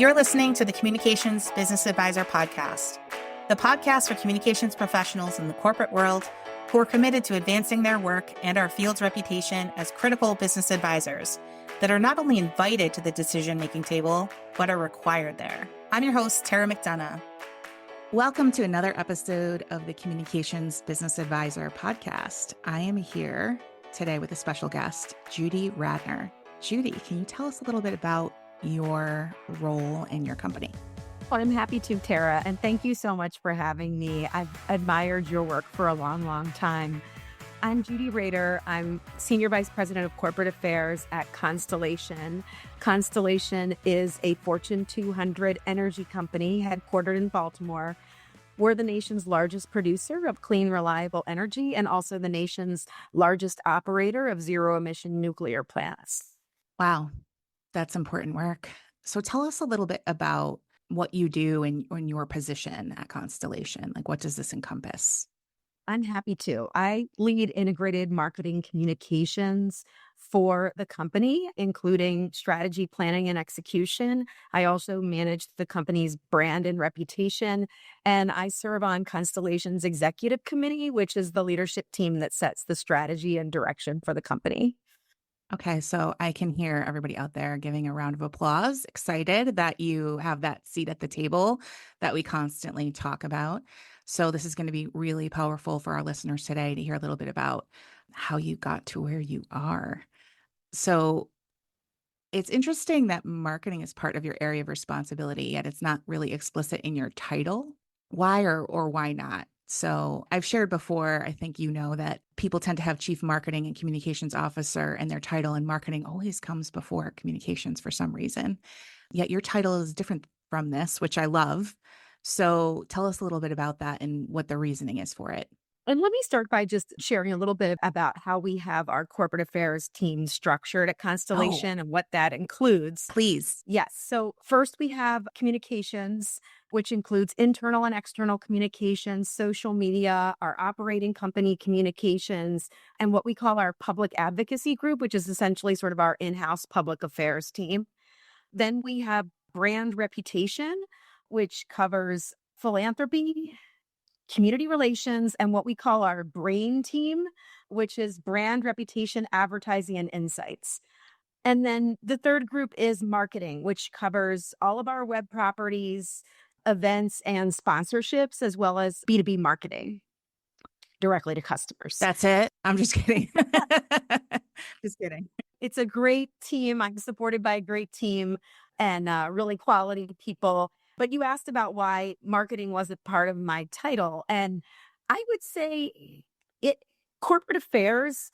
You're listening to the Communications Business Advisor podcast, the podcast for communications professionals in the corporate world who are committed to advancing their work and our field's reputation as critical business advisors that are not only invited to the decision-making table, but are required there. I'm your host, Tara McDonough. Welcome to another episode of the Communications Business Advisor podcast. I am here today with a special guest, Judy Rader. Judy, can you tell us a little bit about your role in your company? Well, I'm happy to, Tara, and thank you so much for having me. I've admired your work for a long, long time. I'm Judy Rader. I'm Senior Vice President of Corporate Affairs at Constellation. Constellation is a Fortune 200 energy company headquartered in Baltimore. We're the nation's largest producer of clean, reliable energy and also the nation's largest operator of zero-emission nuclear plants. Wow, that's important work. So tell us a little bit about what you do in your position at Constellation. Like, what does this encompass? I'm happy to. I lead integrated marketing communications for the company, including strategy, planning, and execution. I also manage the company's brand and reputation, and I serve on Constellation's executive committee, which is the leadership team that sets the strategy and direction for the company. Okay, so I can hear everybody out there giving a round of applause, excited that you have that seat at the table that we constantly talk about. So this is going to be really powerful for our listeners today to hear a little bit about how you got to where you are. So it's interesting that marketing is part of your area of responsibility, yet it's not really explicit in your title. Why or why not? So I've shared before, I think you know that people tend to have chief marketing and communications officer and their title, and marketing always comes before communications for some reason. Yet your title is different from this, which I love. So tell us a little bit about that and what the reasoning is for it. And let me start by just sharing a little bit about how we have our corporate affairs team structured at Constellation and what that includes. Please. Yes. So first we have communications, which includes internal and external communications, social media, our operating company communications, and what we call our public advocacy group, which is essentially sort of our in-house public affairs team. Then we have brand reputation, which covers philanthropy, community relations, and what we call our brain team, which is brand, reputation, advertising, and insights. And then the third group is marketing, which covers all of our web properties, events, and sponsorships, as well as B2B marketing directly to customers. That's it. I'm just kidding. Just kidding. It's a great team. I'm supported by a great team and really quality people. But you asked about why marketing wasn't part of my title. And I would say corporate affairs,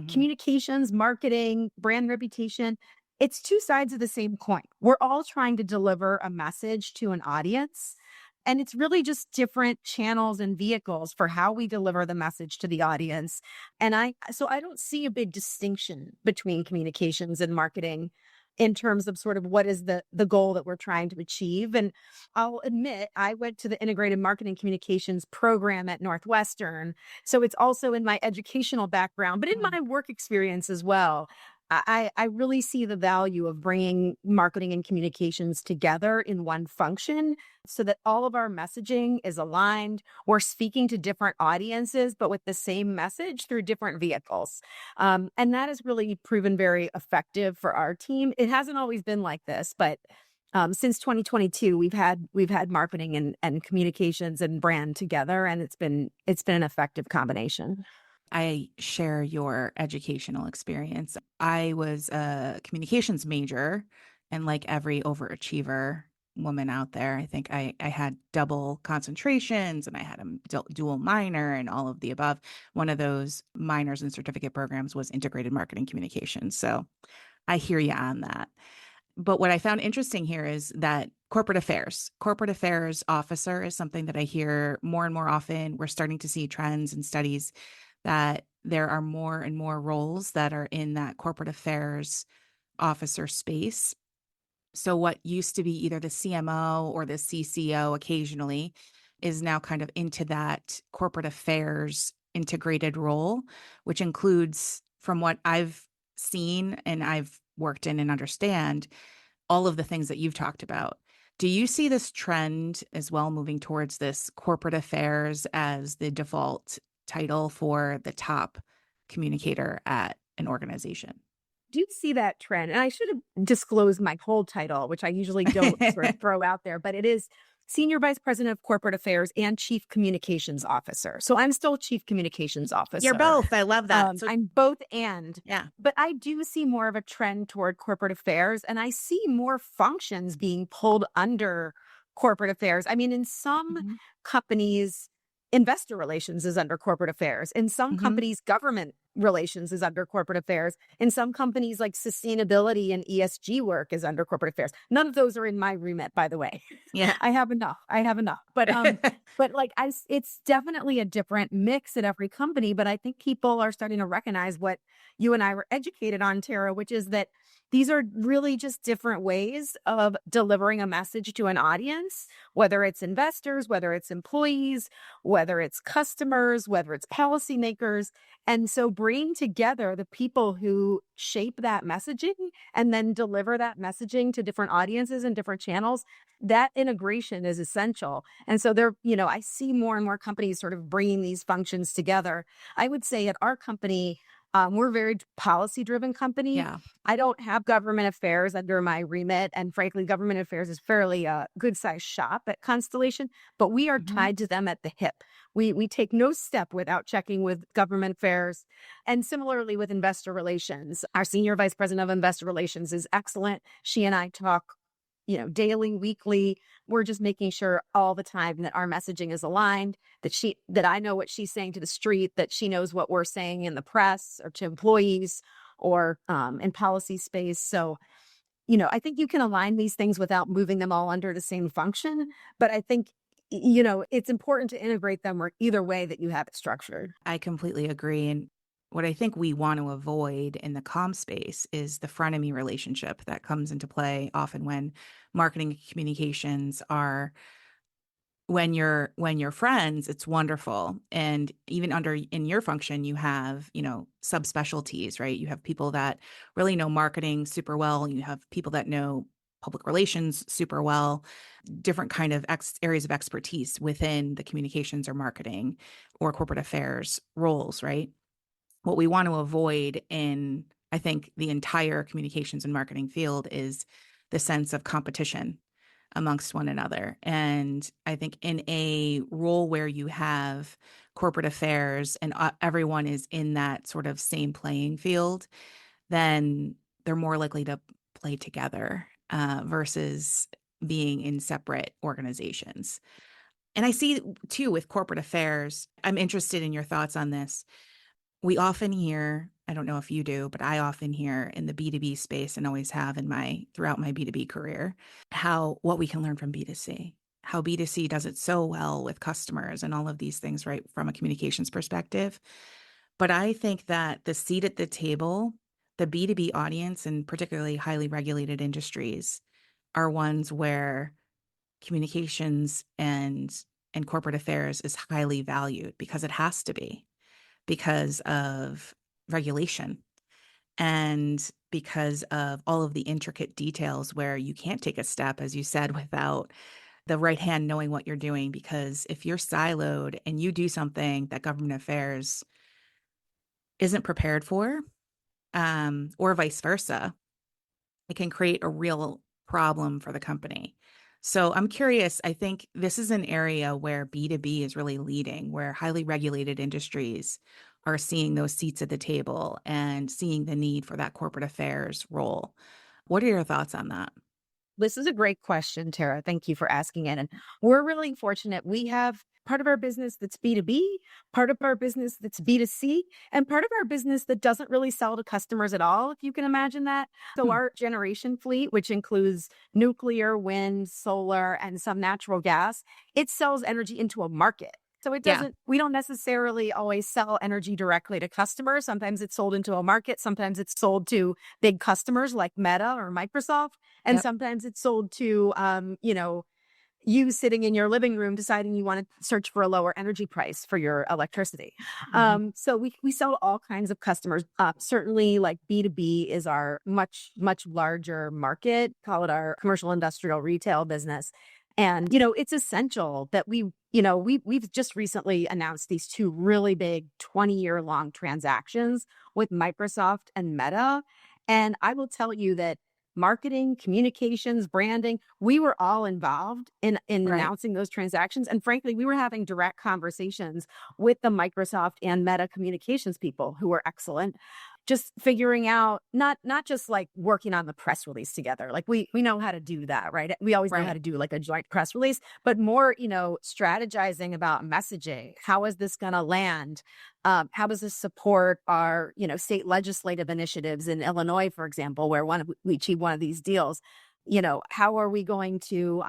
communications, marketing, brand reputation, it's two sides of the same coin. We're all trying to deliver a message to an audience. And it's really just different channels and vehicles for how we deliver the message to the audience. And I don't see a big distinction between communications and marketing in terms of sort of what is the goal that we're trying to achieve. And I'll admit, I went to the integrated marketing communications program at Northwestern. So it's also in my educational background, but in my work experience as well. I really see the value of bringing marketing and communications together in one function so that all of our messaging is aligned. We're speaking to different audiences, but with the same message through different vehicles. And that has really proven very effective for our team. It hasn't always been like this, but since 2022, we've had marketing and communications and brand together, and it's been an effective combination. I share your educational experience. I was a communications major, and like every overachiever woman out there, I think I had double concentrations and I had a dual minor and all of the above. One of those minors and certificate programs was integrated marketing communications. So I hear you on that. But what I found interesting here is that corporate affairs officer is something that I hear more and more often. We're starting to see trends and studies that there are more and more roles that are in that corporate affairs officer space. So what used to be either the CMO or the CCO occasionally is now kind of into that corporate affairs integrated role, which includes, from what I've seen and I've worked in and understand, all of the things that you've talked about. Do you see this trend as well moving towards this corporate affairs as the default title for the top communicator at an organization? Do see that trend. And I should have disclosed my whole title, which I usually don't sort of throw out there, but it is Senior Vice President of Corporate Affairs and Chief Communications Officer. So I'm still Chief Communications You're Officer. both. I love that. So I'm both and, yeah. but I do see more of a trend toward corporate affairs, and I see more functions being pulled under corporate affairs. I mean, in some Mhm. companies, investor relations is under corporate affairs. In some Mhm. companies, government relations is under corporate affairs. In some companies, like sustainability and ESG work is under corporate affairs. None of those are in my remit, by the way. Yeah. I have enough. I have enough. But like it's definitely a different mix at every company. But I think people are starting to recognize what you and I were educated on, Tara, which is that these are really just different ways of delivering a message to an audience, whether it's investors, whether it's employees, whether it's customers, whether it's policymakers. And so bringing together the people who shape that messaging and then deliver that messaging to different audiences and different channels, that integration is essential. And so I see more and more companies sort of bringing these functions together. I would say at our company, we're a very policy driven company. Yeah. I don't have government affairs under my remit. And frankly, government affairs is fairly a good sized shop at Constellation, but we are Mhm. tied to them at the hip. We take no step without checking with government affairs. And similarly with investor relations, our senior vice president of investor relations is excellent. She and I talk, daily, weekly. We're just making sure all the time that our messaging is aligned, that I know what she's saying to the street, that she knows what we're saying in the press or to employees or in policy space. So, I think you can align these things without moving them all under the same function. But I think, it's important to integrate them or either way that you have it structured. I completely agree. And what I think we want to avoid in the comm space is the frenemy relationship that comes into play often when marketing and communications are when you're friends, it's wonderful. And even under in your function, you have, subspecialties, right? You have people that really know marketing super well. You have people that know public relations super well, different kind of areas of expertise within the communications or marketing or corporate affairs roles, right? What we want to avoid in, I think, the entire communications and marketing field is the sense of competition amongst one another. And I think in a role where you have corporate affairs and everyone is in that sort of same playing field, then they're more likely to play together versus being in separate organizations. And I see too with corporate affairs, I'm interested in your thoughts on this. We often hear, I don't know if you do, but I often hear in the B2B space and always have throughout my B2B career, what we can learn from B2C, how B2C does it so well with customers and all of these things, right, from a communications perspective. But I think that the seat at the table, the B2B audience, and particularly highly regulated industries are ones where communications and corporate affairs is highly valued because it has to be because of regulation and because of all of the intricate details where you can't take a step, as you said, without the right hand knowing what you're doing. Because if you're siloed and you do something that government affairs isn't prepared for, or vice versa, it can create a real problem for the company. So I'm curious, I think this is an area where B2B is really leading, where highly regulated industries are seeing those seats at the table and seeing the need for that corporate affairs role. What are your thoughts on that? This is a great question, Tara. Thank you for asking it. And we're really fortunate. We have part of our business that's B2B, part of our business that's B2C, and part of our business that doesn't really sell to customers at all, if you can imagine that. So Hmm. our generation fleet, which includes nuclear, wind, solar, and some natural gas, it sells energy into a market. So Yeah. we don't necessarily always sell energy directly to customers. Sometimes it's sold into a market. Sometimes it's sold to big customers like Meta or Microsoft. And Yep. sometimes it's sold to, you sitting in your living room deciding you want to search for a lower energy price for your electricity. Mhm. So we sell to all kinds of customers. Certainly, like B2B is our much larger market. Call it our commercial, industrial, retail business. And it's essential that we've just recently announced these two really big 20-year long transactions with Microsoft and Meta. And I will tell you that marketing, communications, branding, we were all involved in Right. announcing those transactions. And frankly, we were having direct conversations with the Microsoft and Meta communications people who were excellent. Just figuring out not just like working on the press release together. Like we know how to do that, right? We always know how Right. to do like a joint press release, but more, strategizing about messaging. How is this going to land? How does this support our, state legislative initiatives in Illinois, for example, where we achieved one of these deals? How are we going to,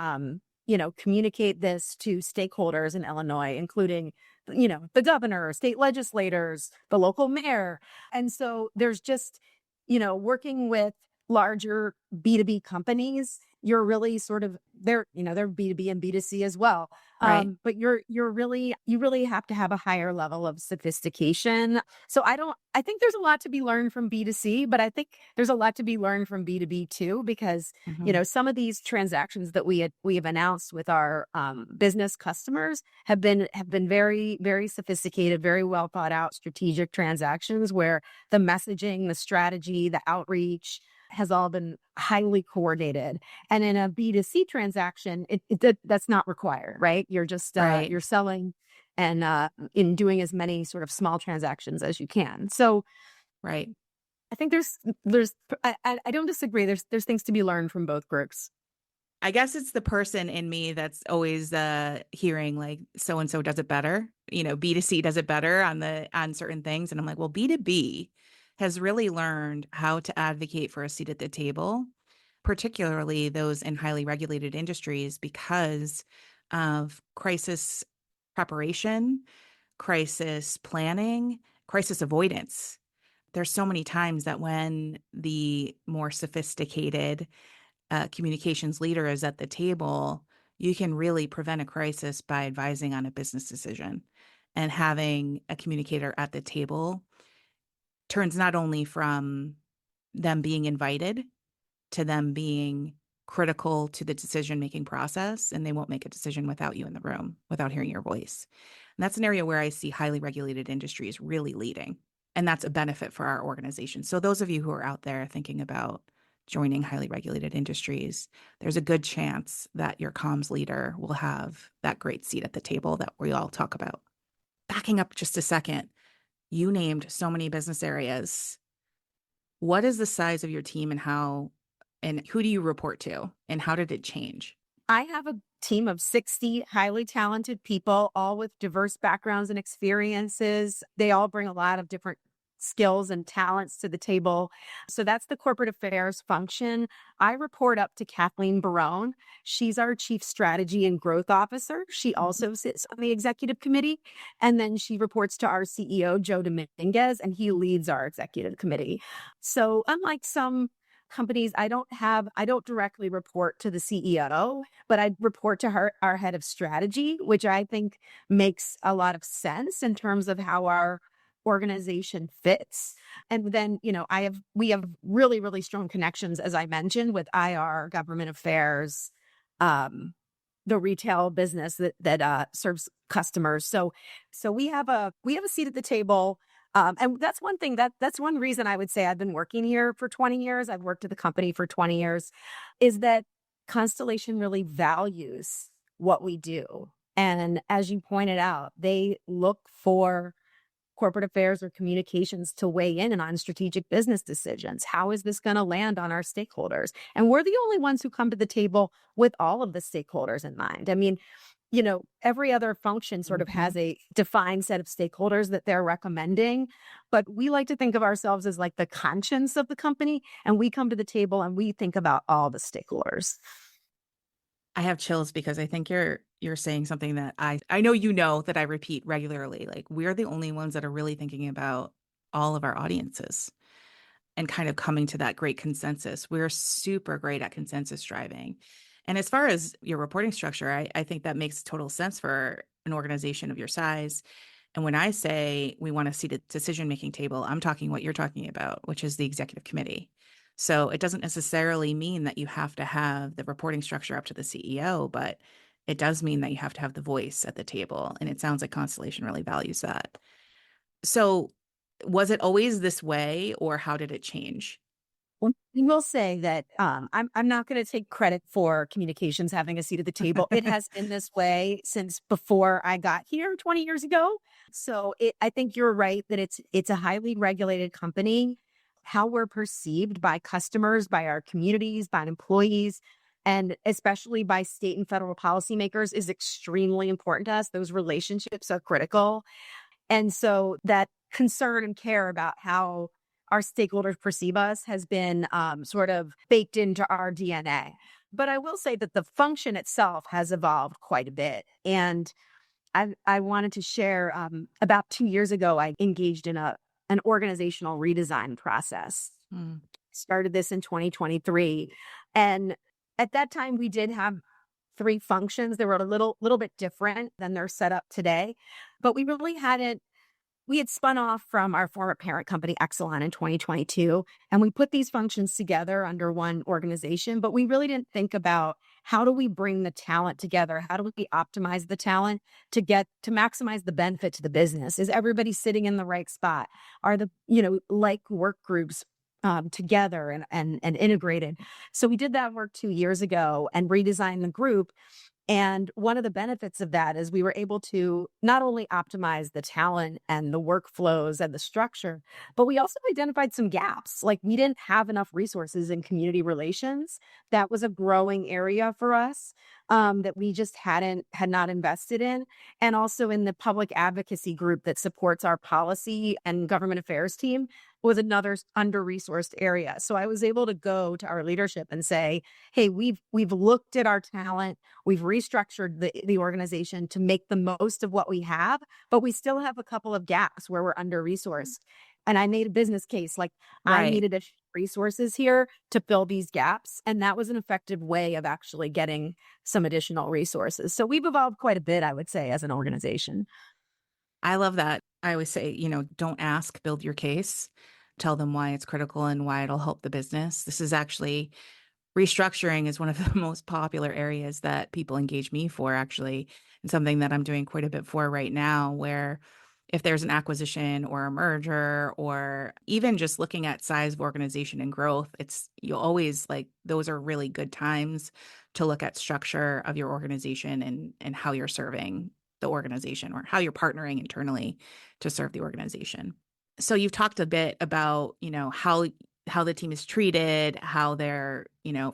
communicate this to stakeholders in Illinois, including, the governor, state legislators, the local mayor. And so there's just, working with larger B2B companies, you're really sort of they're B2B and B2C as well. Right. But you really have to have a higher level of sophistication. So I think there's a lot to be learned from B2C, but I think there's a lot to be learned from B2B too, because, Mhm. some of these transactions that we have announced with our business customers have been very, very sophisticated, very well thought out strategic transactions where the messaging, the strategy, the outreach has all been highly coordinated. And in a B2C transaction, that's not required, right? You're just Right. you're selling and in doing as many sort of small transactions as you can. So Right. I think I don't disagree. There's things to be learned from both groups. I guess it's the person in me that's always hearing like so and so does it better. B2C does it better on certain things. And I'm like, well, B2B has really learned how to advocate for a seat at the table, particularly those in highly regulated industries because of crisis preparation, crisis planning, crisis avoidance. There's so many times that when the more sophisticated communications leader is at the table, you can really prevent a crisis by advising on a business decision. And having a communicator at the table turns not only from them being invited to them being critical to the decision making process, and they won't make a decision without you in the room, without hearing your voice. And that's an area where I see highly regulated industries really leading. And that's a benefit for our organization. So, those of you who are out there thinking about joining highly regulated industries, there's a good chance that your comms leader will have that great seat at the table that we all talk about. Backing up just a second, you named so many business areas. What is the size of your team and who do you report to and how did it change? I have a team of 60 highly talented people, all with diverse backgrounds and experiences. They all bring a lot of different skills and talents to the table. So that's the corporate affairs function. I report up to Kathleen Barone. She's our chief strategy and growth officer. She Mhm. also sits on the executive committee. And then she reports to our CEO, Joe Dominguez, and he leads our executive committee. So unlike some companies, I don't directly report to the CEO, but I report to our head of strategy, which I think makes a lot of sense in terms of how our organization fits. And then, we have really, really strong connections, as I mentioned, with IR, government affairs, um, the retail business that serves customers. So we have a seat at the table. And that's one thing that's one reason I would say I've been working here for 20 years. I've worked at the company for 20 years, is that Constellation really values what we do. And as you pointed out, they look for corporate affairs or communications to weigh in on strategic business decisions. How is this going to land on our stakeholders? And we're the only ones who come to the table with all of the stakeholders in mind. I mean, every other function sort of Mhm. has a defined set of stakeholders that they're recommending, but we like to think of ourselves as like the conscience of the company, and we come to the table and we think about all the stakeholders. I have chills because I think you're saying something that I know that I repeat regularly. Like we're the only ones that are really thinking about all of our audiences and kind of coming to that great consensus. We're super great at consensus driving. And as far as your reporting structure, I think that makes total sense for an organization of your size. And when I say we want to see the decision-making table, I'm talking what you're talking about, which is the executive committee. So it doesn't necessarily mean that you have to have the reporting structure up to the CEO, but it does mean that you have to have the voice at the table. And it sounds like Constellation really values that. So was it always this way, or how did it change? Well, I will say that I'm not going to take credit for communications having a seat at the table. It has been this way since before I got here 20 years ago. So I think you're right that it's a highly regulated company. How we're perceived by customers, by our communities, by employees, and especially by state and federal policymakers is extremely important to us. Those relationships are critical. And so that concern and care about how our stakeholders perceive us has been sort of baked into our DNA. But I will say that the function itself has evolved quite a bit. And I wanted to share about 2 years ago, I engaged in an organizational redesign process. Hmm. Started this in 2023. And at that time, we did have three functions. They were a little bit different than they're set up today. But we had spun off from our former parent company, Exelon, in 2022, and we put these functions together under one organization, but we really didn't think about how do we bring the talent together? How do we optimize the talent to maximize the benefit to the business? Is everybody sitting in the right spot? Are like work groups together and integrated? So we did that work 2 years ago and redesigned the group. And one of the benefits of that is we were able to not only optimize the talent and the workflows and the structure, but we also identified some gaps. Like we didn't have enough resources in community relations. That was a growing area for us that we just had not invested in. And also in the public advocacy group that supports our policy and government affairs team was another under-resourced area. So I was able to go to our leadership and say, hey, we've looked at our talent. We've restructured the organization to make the most of what we have, but we still have a couple of gaps where we're under resourced. And I made a business case like I Right. needed resources here to fill these gaps. And that was an effective way of actually getting some additional resources. So we've evolved quite a bit, I would say, as an organization. I love that. I always say, don't ask, build your case. Tell them why it's critical and why it'll help the business. This is actually restructuring is one of the most popular areas that people engage me for, actually, and something that I'm doing quite a bit for right now, where if there's an acquisition or a merger or even just looking at size of organization and growth, you'll always like those are really good times to look at structure of your organization and how you're serving the organization or how you're partnering internally to serve the organization. So you've talked a bit about, how the team is treated, how they're,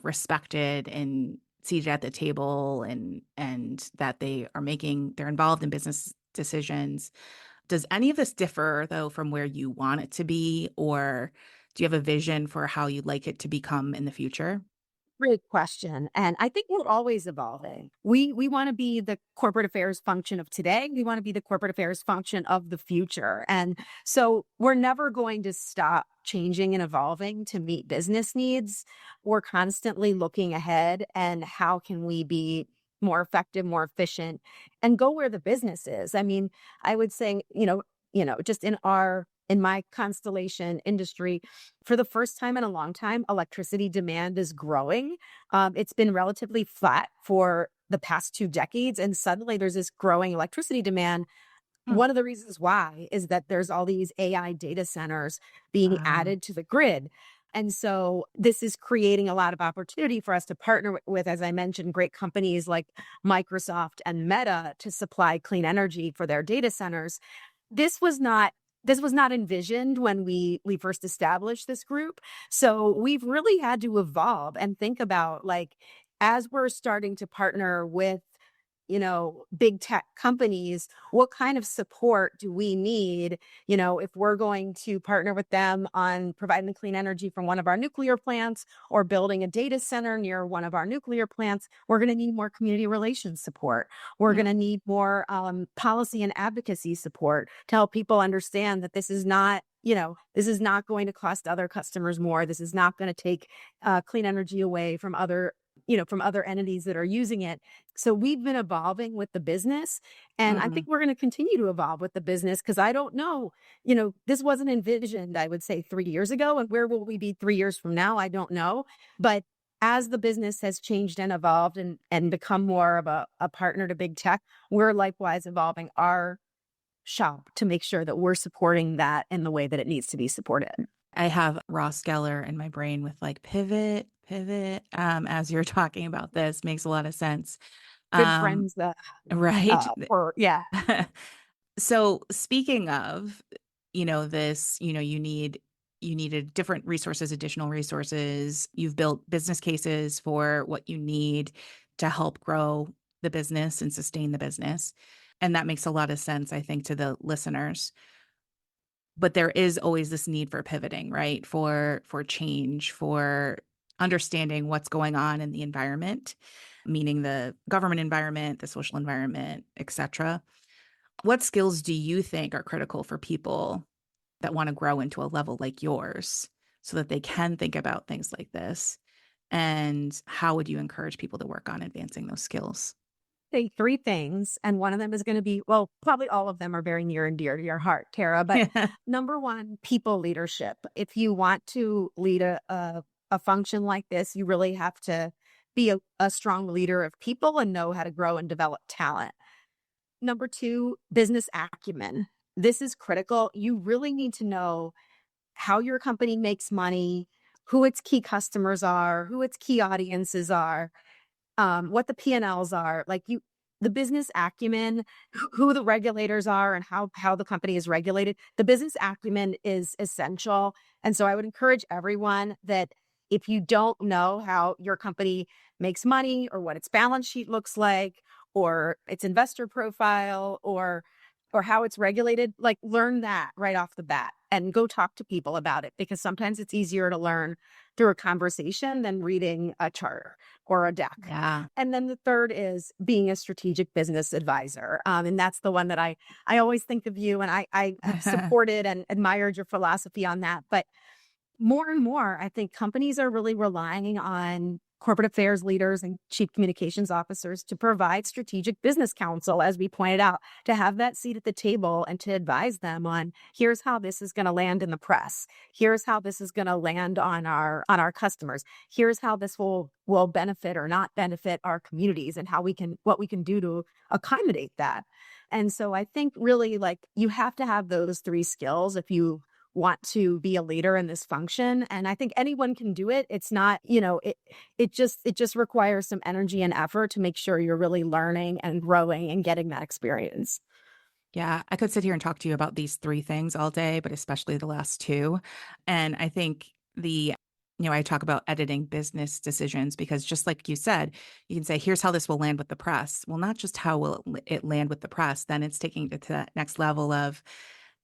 respected and seated at the table and that they're involved in business decisions. Does any of this differ though from where you want it to be, or do you have a vision for how you'd like it to become in the future? Great question. And I think we're always evolving. We want to be the corporate affairs function of today. We want to be the corporate affairs function of the future. And so we're never going to stop changing and evolving to meet business needs. We're constantly looking ahead and how can we be more effective, more efficient, and go where the business is. I mean, I would say, just in my Constellation industry, for the first time in a long time, electricity demand is growing. It's been relatively flat for the past 2 decades, and suddenly there's this growing electricity demand. Hmm. One of the reasons why is that there's all these AI data centers being Uh, added to the grid. And so this is creating a lot of opportunity for us to partner with, as I mentioned, great companies like Microsoft and Meta to supply clean energy for their data centers. This was not this was not envisioned when we first established this group. So we've really had to evolve and think about, like, as we're starting to partner with big tech companies, what kind of support do we need? If we're going to partner with them on providing the clean energy from one of our nuclear plants or building a data center near one of our nuclear plants, we're going to need more community relations support. We're yeah. going to need more policy and advocacy support to help people understand that this is not going to cost other customers more. This is not going to take clean energy away from other from other entities that are using it. So we've been evolving with the business, and I Mhm. think we're going to continue to evolve with the business because I don't know, this wasn't envisioned, I would say 3 years ago. And where will we be 3 years from now? I don't know. But as the business has changed and evolved and become more of a partner to big tech, we're likewise evolving our shop to make sure that we're supporting that in the way that it needs to be supported. I have Ross Geller in my brain with like pivot, pivot, as you're talking about this, makes a lot of sense. Good Um, friends, right? or yeah. So speaking of, this, you needed different resources, additional resources. You've built business cases for what you need to help grow the business and sustain the business. And that makes a lot of sense, I think, to the listeners. But there is always this need for pivoting, right? For change, for understanding what's going on in the environment, meaning the government environment, the social environment, etc. What skills do you think are critical for people that want to grow into a level like yours so that they can think about things like this? And how would you encourage people to work on advancing those skills? Say three things, and one of them is going to be, well, probably all of them are very near and dear to your heart, Tara. But number one, people leadership. If you want to lead a function like this, you really have to be a strong leader of people and know how to grow and develop talent. Number two, business acumen. This is critical. You really need to know how your company makes money, who its key customers are, who its key audiences are, what the P&Ls are, the business acumen, who the regulators are, and how the company is regulated. The business acumen is essential, and so I would encourage everyone that if you don't know how your company makes money, or what its balance sheet looks like, or its investor profile, or how it's regulated, learn that right off the bat and go talk to people about it, because sometimes it's easier to learn through a conversation than reading a charter or a deck. Yeah. And then the third is being a strategic business advisor. And that's the one that I always think of you, and I have supported and admired your philosophy on that. But more and more, I think companies are really relying on corporate affairs leaders and chief communications officers to provide strategic business counsel, as we pointed out, to have that seat at the table and to advise them on, here's how this is going to land in the press. Here's how this is going to land on our customers. Here's how this will benefit or not benefit our communities, and what we can do to accommodate that. And so I think really, you have to have those three skills if you want to be a leader in this function. And I think anyone can do it. It's not, it just requires some energy and effort to make sure you're really learning and growing and getting that experience. Yeah, I could sit here and talk to you about these three things all day, but especially the last two. And I think I talk about editing business decisions because just like you said, you can say, here's how this will land with the press. Well, not just how will it land with the press, then it's taking it to that next level of,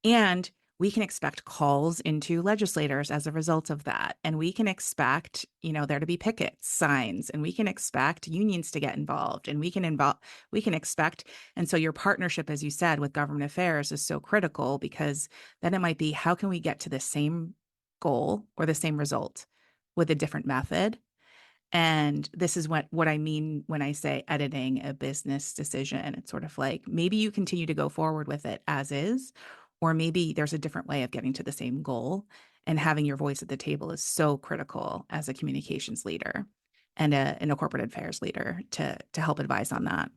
and we can expect calls into legislators as a result of that. And we can expect, there to be picket signs, and we can expect unions to get involved, and we can expect. And so your partnership, as you said, with government affairs is so critical, because then it might be, how can we get to the same goal or the same result with a different method? And this is what I mean when I say editing a business decision. It's sort of like, maybe you continue to go forward with it as is, or maybe there's a different way of getting to the same goal. And having your voice at the table is so critical as a communications leader and a corporate affairs leader to help advise on that.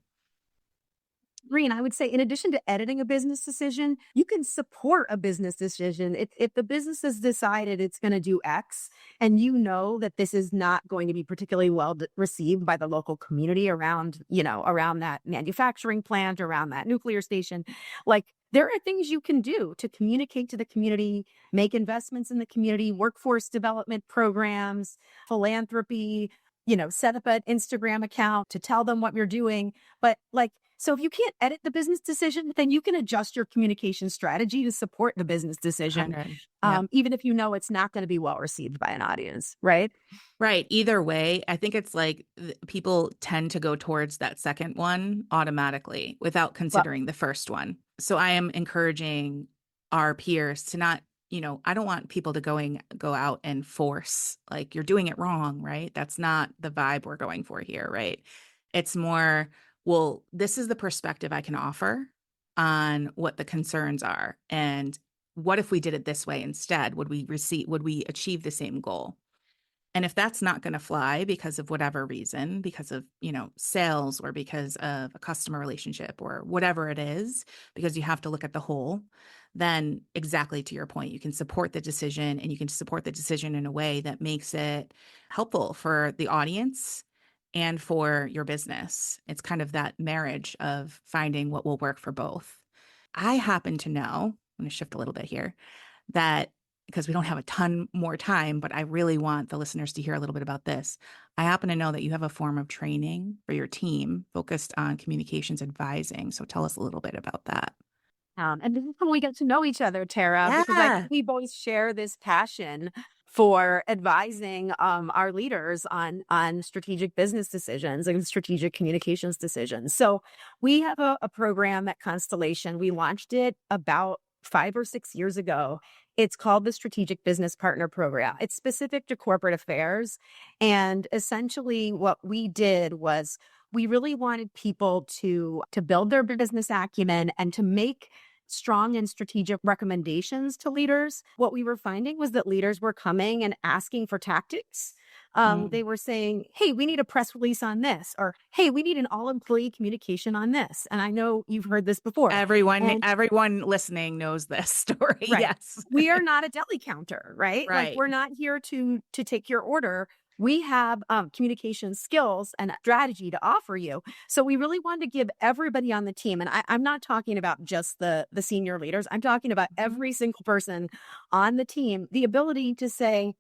Green, I would say, in addition to editing a business decision, you can support a business decision. If the business has decided it's going to do X, and you know that this is not going to be particularly well received by the local community around that manufacturing plant, around that nuclear station, there are things you can do to communicate to the community, make investments in the community, workforce development programs, philanthropy, set up an Instagram account to tell them what you're doing. But so if you can't edit the business decision, then you can adjust your communication strategy to support the business decision, 100. Yeah. even if you know it's not going to be well received by an audience, right? Right. Either way, I think it's like people tend to go towards that second one automatically without Well, considering the first one. So I am encouraging our peers to not I don't want people to go out and force like you're doing it wrong, right? That's not the vibe we're going for here, right? It's more, well, this is the perspective I can offer on what the concerns are. And what if we did it this way instead? Would we achieve the same goal? And if that's not going to fly because of whatever reason, because of, sales or because of a customer relationship or whatever it is, because you have to look at the whole, then exactly to your point, you can support the decision and you can support the decision in a way that makes it helpful for the audience and for your business. It's kind of that marriage of finding what will work for both. I happen to know, I'm going to shift a little bit here, that because we don't have a ton more time, but I really want the listeners to hear a little bit about this. I happen to know that you have a form of training for your team focused on communications advising. So tell us a little bit about that. And this is when we get to know each other, Tara, because I think Yeah. we both share this passion for advising our leaders on strategic business decisions and strategic communications decisions. So we have a program at Constellation. We launched it about 5 or 6 years ago. It's called the Strategic Business Partner Program. It's specific to corporate affairs. And essentially what we did was we really wanted people to build their business acumen and to make strong and strategic recommendations to leaders. What we were finding was that leaders were coming and asking for tactics. Mm. They were saying, hey, we need a press release on this, or hey, we need an all employee communication on this. And I know you've heard this before. And Everyone listening knows this story. right, Yes. we are not a deli counter, right? Like Right. we're not here to take your order. We have communication skills and strategy to offer you. So we really wanted to give everybody on the team, and I'm not talking about just the senior leaders. I'm talking about Mhm. every single person on the team, the ability to say,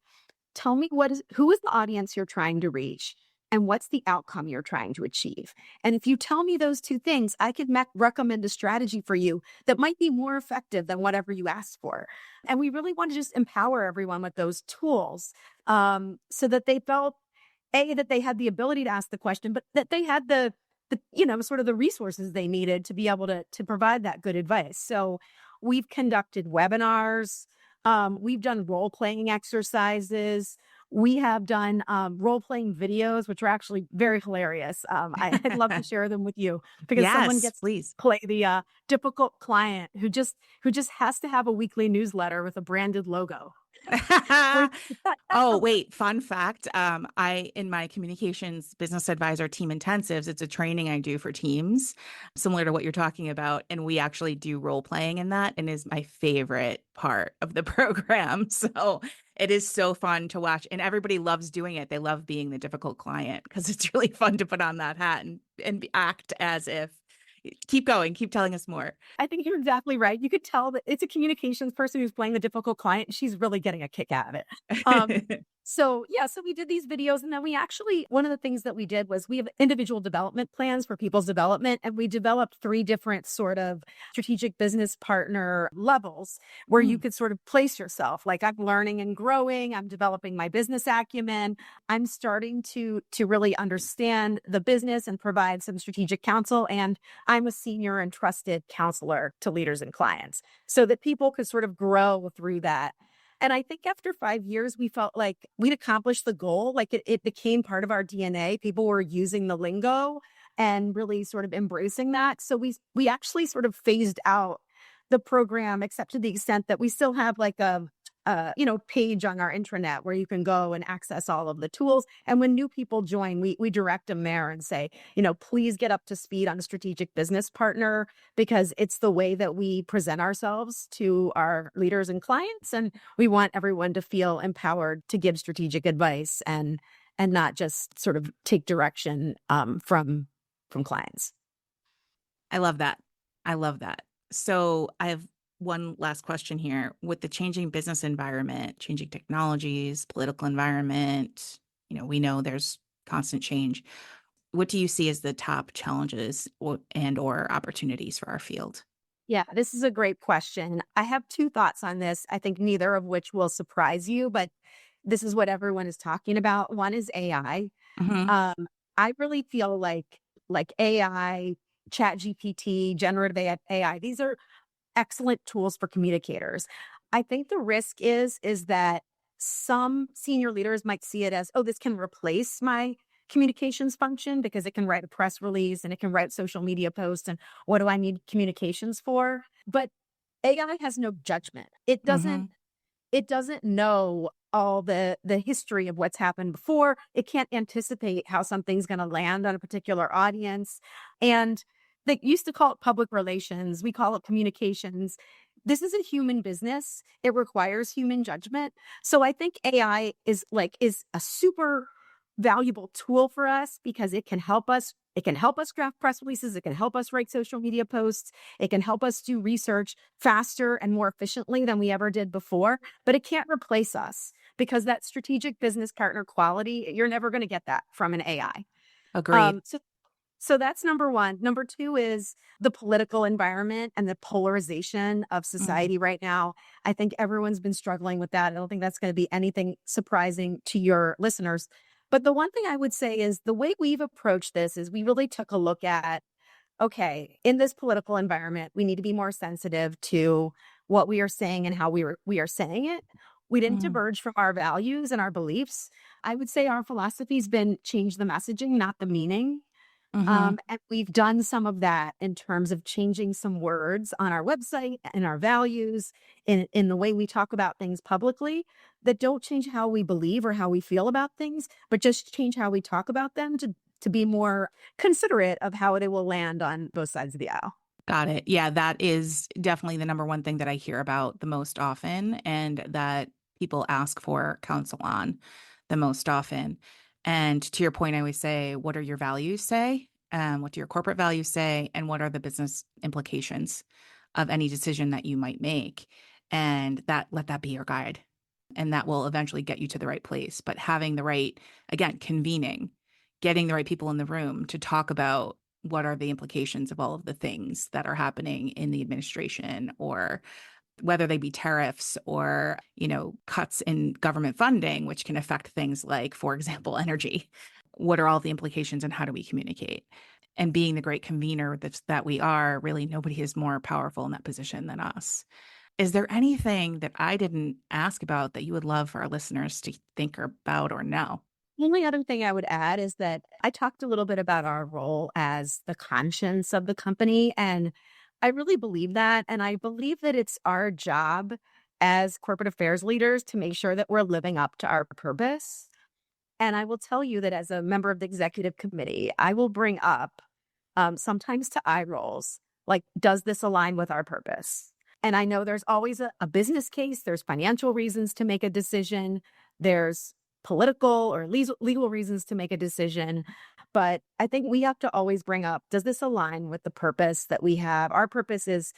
tell me who is the audience you're trying to reach and what's the outcome you're trying to achieve. And if you tell me those two things, I could recommend a strategy for you that might be more effective than whatever you asked for. And we really want to just empower everyone with those tools, so that they felt that they had the ability to ask the question, but that they had the sort of the resources they needed to be able to provide that good advice. So we've conducted webinars. We've done role playing exercises. We have done role playing videos, which are actually very hilarious. I'd love to share them with you because someone Yes, gets to please. play the difficult client who just has to have a weekly newsletter with a branded logo. We're Oh, wait, fun fact. I in my communications business advisor team intensives, it's a training I do for teams, similar to what you're talking about. And we actually do role playing in that and is my favorite part of the program. So it is so fun to watch. And everybody loves doing it. They love being the difficult client because it's really fun to put on that hat and act as if. Keep going, keep telling us more. I think you're exactly right. You could tell that it's a communications person who's playing the difficult client. She's really getting a kick out of it. Um, so yeah, so we did these videos, and then we actually, one of the things that we did was we have individual development plans for people's development, and we developed 3 different sort of strategic business partner levels where you Mm. could sort of place yourself. Like, I'm learning and growing, I'm developing my business acumen, I'm starting to really understand the business and provide some strategic counsel, and I'm a senior and trusted counselor to leaders and clients so that people could sort of grow through that. And I think after 5 years, we felt like we'd accomplished the goal. Like it became part of our DNA. People were using the lingo and really sort of embracing that. So we actually sort of phased out the program, except to the extent that we still have like a page on our intranet where you can go and access all of the tools. And when new people join, we direct them there and say, please get up to speed on a strategic business partner, because it's the way that we present ourselves to our leaders and clients. And we want everyone to feel empowered to give strategic advice and not just sort of take direction from clients. I love that. I love that. So I have one last question here. With the changing business environment, changing technologies, political environment, we know there's constant change. What do you see as the top challenges or opportunities for our field? Yeah, this is a great question. I have 2 thoughts on this. I think neither of which will surprise you, but this is what everyone is talking about. One is AI. Hmm. Um, I really feel like AI, Chat GPT, generative AI, these are excellent tools for communicators. I think the risk is that some senior leaders might see it as, oh, this can replace my communications function because it can write a press release and it can write social media posts. And what do I need communications for? But AI has no judgment. Mm-hmm. It doesn't know all the history of what's happened before. It can't anticipate how something's going to land on a particular audience. And they used to call it public relations. We call it communications. This is a human business. It requires human judgment. So I think AI is a super valuable tool for us because it can help us. It can help us draft press releases. It can help us write social media posts. It can help us do research faster and more efficiently than we ever did before, but it can't replace us because that strategic business partner quality, you're never going to get that from an AI. Agreed. So that's number one. Number two is the political environment and the polarization of Mm. society right now. I think everyone's been struggling with that. I don't think that's going to be anything surprising to your listeners. But the one thing I would say is the way we've approached this is we really took a look at, okay, in this political environment, we need to be more sensitive to what we are saying and how we are saying it. We didn't Mm. diverge from our values and our beliefs. I would say our philosophy's been change the messaging, not the meaning. Mm-hmm. And we've done some of that in terms of changing some words on our website and our values in the way we talk about things publicly that don't change how we believe or how we feel about things, but just change how we talk about them to be more considerate of how it will land on both sides of the aisle. Got it. Yeah, that is definitely the number one thing that I hear about the most often and that people ask for counsel on the most often. And to your point, I always say, what are your values say? What do your corporate values say? And what are the business implications of any decision that you might make? And that let that be your guide. And that will eventually get you to the right place. But having the right, again, convening, getting the right people in the room to talk about what are the implications of all of the things that are happening in the administration, or whether they be tariffs or, cuts in government funding, which can affect things like, for example, energy. What are all the implications and how do we communicate? And being the great convener that we are, really nobody is more powerful in that position than us. Is there anything that I didn't ask about that you would love for our listeners to think about or know? The only other thing I would add is that I talked a little bit about our role as the conscience of the company. And I really believe that. And I believe that it's our job as corporate affairs leaders to make sure that we're living up to our purpose. And I will tell you that as a member of the executive committee, I will bring up sometimes to eye rolls, like, does this align with our purpose? And I know there's always a business case, there's financial reasons to make a decision, there's political or legal reasons to make a decision. But I think we have to always bring up, does this align with the purpose that we have? Our purpose is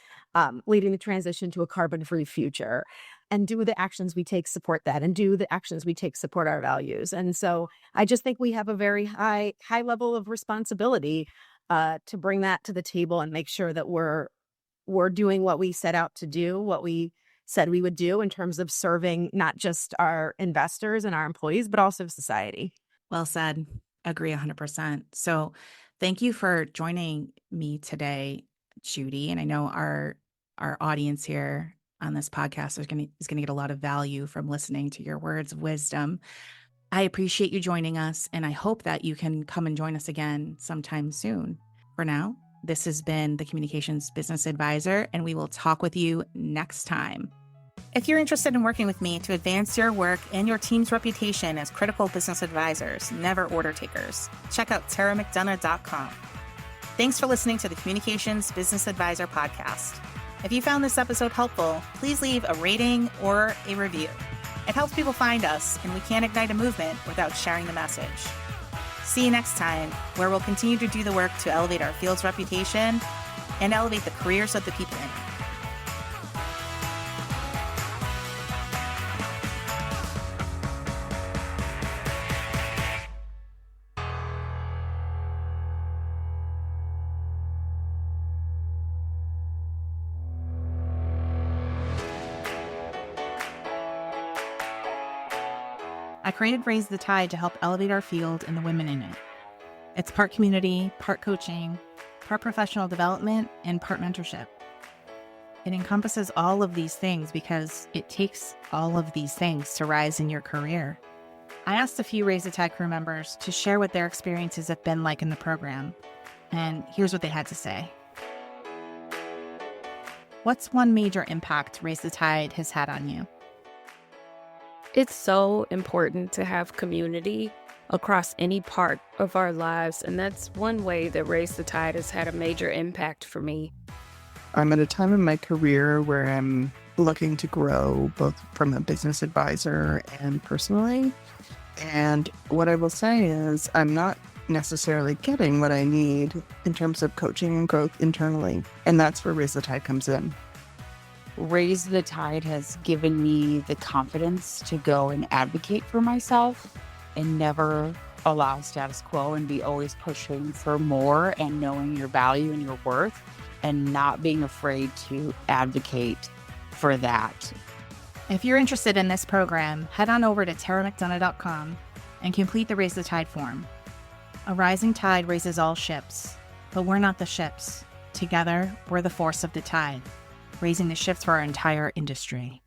leading the transition to a carbon-free future. And do the actions we take support that? And do the actions we take support our values? And so I just think we have a very high level of responsibility to bring that to the table and make sure that we're doing what we set out to do, what we said we would do in terms of serving not just our investors and our employees, but also society. Well said. Agree 100%. So thank you for joining me today, Judy. And I know our audience here on this podcast is gonna get a lot of value from listening to your words of wisdom. I appreciate you joining us, and I hope that you can come and join us again sometime soon. For now, this has been the Communications Business Advisor, and we will talk with you next time. If you're interested in working with me to advance your work and your team's reputation as critical business advisors, never order takers, check out taramcdonough.com. Thanks for listening to the Communications Business Advisor podcast. If you found this episode helpful, please leave a rating or a review. It helps people find us, and we can't ignite a movement without sharing the message. See you next time, where we'll continue to do the work to elevate our field's reputation and elevate the careers of the people in it. I created Raise the Tide to help elevate our field and the women in it. It's part community, part coaching, part professional development, and part mentorship. It encompasses all of these things because it takes all of these things to rise in your career. I asked a few Raise the Tide crew members to share what their experiences have been like in the program, and here's what they had to say. What's one major impact Raise the Tide has had on you? It's so important to have community across any part of our lives, and that's one way that Raise the Tide has had a major impact for me. I'm at a time in my career where I'm looking to grow both from a business advisor and personally. And what I will say is I'm not necessarily getting what I need in terms of coaching and growth internally. And that's where Raise the Tide comes in. Raise the Tide has given me the confidence to go and advocate for myself and never allow status quo and be always pushing for more and knowing your value and your worth and not being afraid to advocate for that. If you're interested in this program, head on over to taramcdonough.com and complete the Raise the Tide form. A rising tide raises all ships, but we're not the ships. Together, we're the force of the tide, raising the ships for our entire industry.